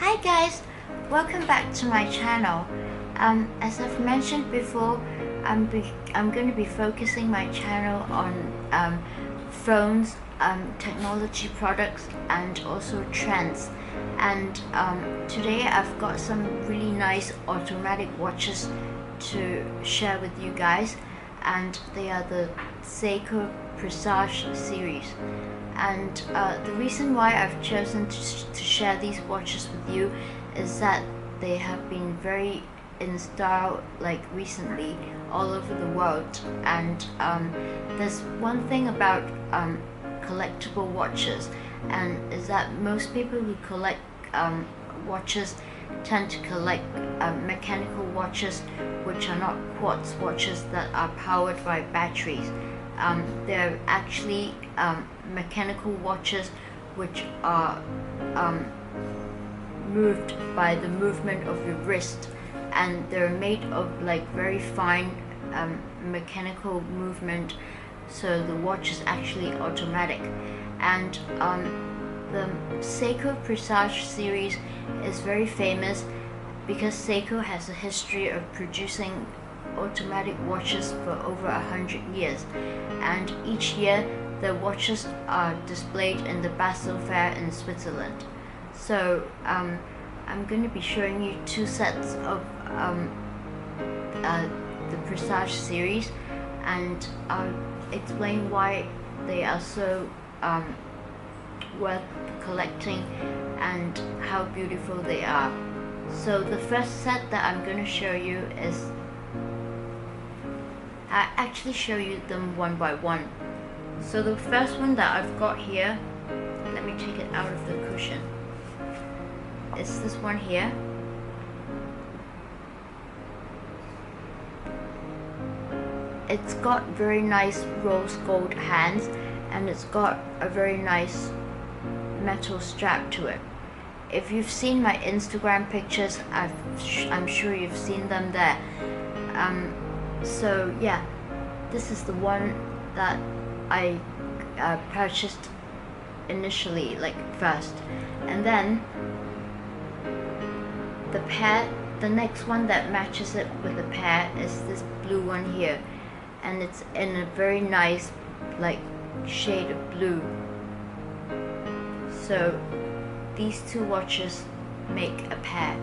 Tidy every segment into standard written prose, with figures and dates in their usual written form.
Hi guys, welcome back to my channel. As I've mentioned before, I'm going to be focusing my channel on phones, technology products, and also trends. And today I've got some really nice automatic watches to share with you guys, and they are the Seiko Presage series. And the reason why I've chosen to share these watches with you is that they have been very in style like recently all over the world. And there's one thing about collectible watches, and is that most people who collect watches tend to collect mechanical watches, which are not quartz watches that are powered by batteries. They're actually mechanical watches which are moved by the movement of your wrist, and they're made of like very fine mechanical movement, so the watch is actually automatic. And the Seiko Presage series is very famous because Seiko has a history of producing automatic watches for over 100 years, and each year the watches are displayed in the Basel Fair in Switzerland. So I'm going to be showing you two sets of the Presage series, and I'll explain why they are so worth collecting and how beautiful they are. So the first set that I'm going to show you is, I actually show you them one by one. So the first one that I've got here, let me take it out of the cushion, is this one here. It's got very nice rose gold hands, and it's got a very nice metal strap to it. If you've seen my Instagram pictures, I'm sure you've seen them there. So yeah, this is the one that I purchased initially, like first, and then the next one that matches it with the pair is this blue one here, and it's in a very nice like shade of blue. So these two watches make a pair.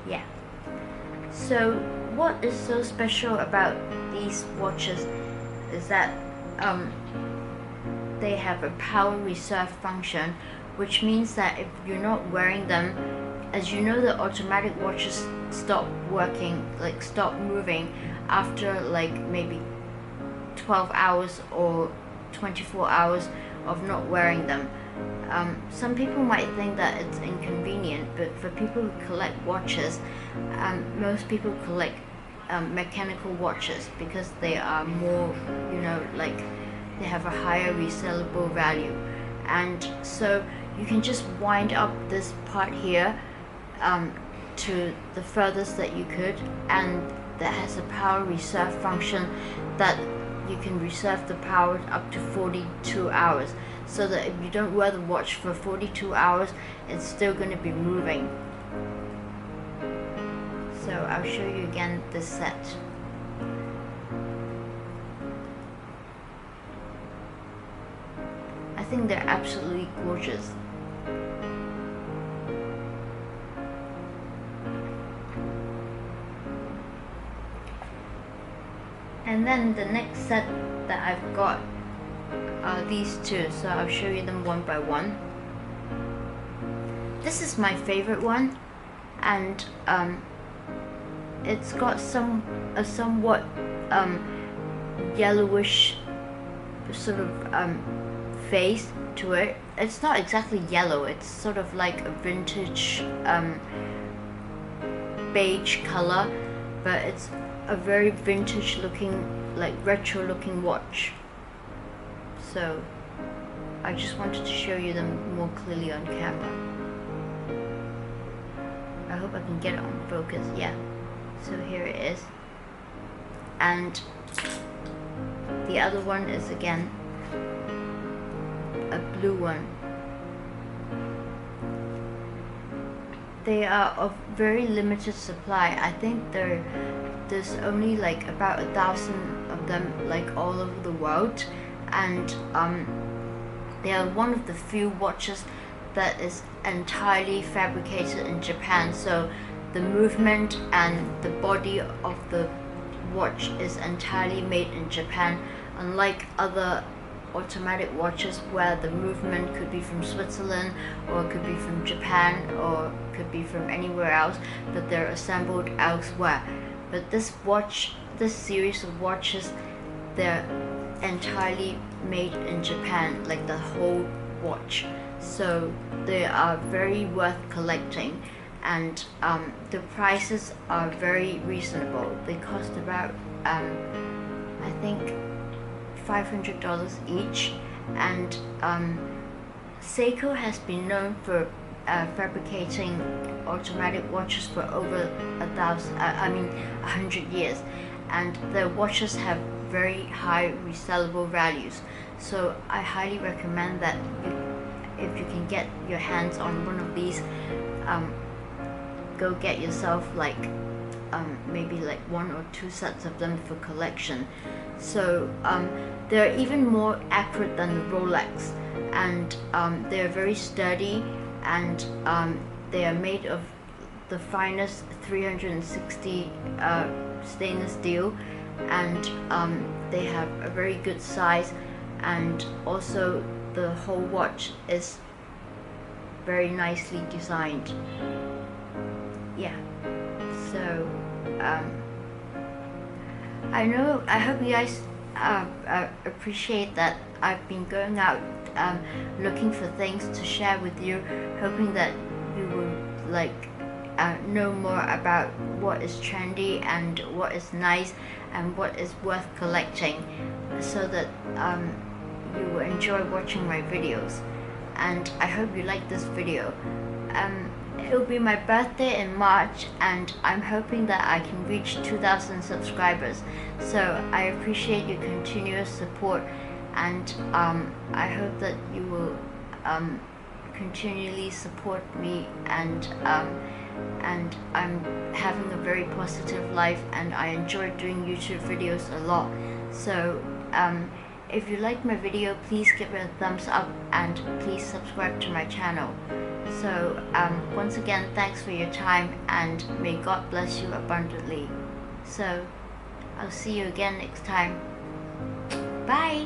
Yeah. So what is so special about these watches is that they have a power reserve function, which means that if you're not wearing them, as you know, the automatic watches stop working, like stop moving after like maybe 12 hours or 24 hours of not wearing them. Some people might think that it's inconvenient, but for people who collect watches, most people collect mechanical watches because they are more, you know, like they have a higher resellable value. And so you can just wind up this part here to the furthest that you could, and that has a power reserve function that you can reserve the power up to 42 hours, so that if you don't wear the watch for 42 hours, it's still going to be moving. So I'll show you again this set. I think they're absolutely gorgeous. And then the next set that I've got are these two, so I'll show you them one by one. This is my favorite one, and it's got a somewhat yellowish sort of face to it. It's not exactly yellow, it's sort of like a vintage beige color, but it's a very vintage looking, like retro looking watch. So I just wanted to show you them more clearly on camera. I hope I can get it on focus. Yeah, so here it is. And the other one is again a blue one. they are of very limited supply. I think there's only like about 1,000 of them, like all over the world, and they are one of the few watches that is entirely fabricated in Japan. So the movement and the body of the watch is entirely made in Japan, unlike other automatic watches where the movement could be from Switzerland, or could be from Japan, or could be from anywhere else, but they're assembled elsewhere. But this series of watches, they're entirely made in Japan, like the whole watch. So they are very worth collecting, and the prices are very reasonable. They cost about I think $500 each, and Seiko has been known for fabricating automatic watches for over 100 years, and their watches have very high resellable values. So I highly recommend that if you can get your hands on one of these, go get yourself like maybe like 1 or 2 sets of them for collection. So they're even more accurate than the Rolex, and they're very sturdy, and they are made of the finest 360 stainless steel, and they have a very good size, and also the whole watch is very nicely designed. Yeah, so I hope you guys appreciate that I've been going out looking for things to share with you, hoping that you will like know more about what is trendy and what is nice and what is worth collecting, so that you will enjoy watching my videos. And I hope you like this video. It will be my birthday in March, and I'm hoping that I can reach 2,000 subscribers. So I appreciate your continuous support, and I hope that you will continually support me, and I'm having a very positive life, and I enjoy doing YouTube videos a lot. So if you like my video, please give it a thumbs up, and please subscribe to my channel. So once again, thanks for your time, and may God bless you abundantly. So I'll see you again next time. Bye.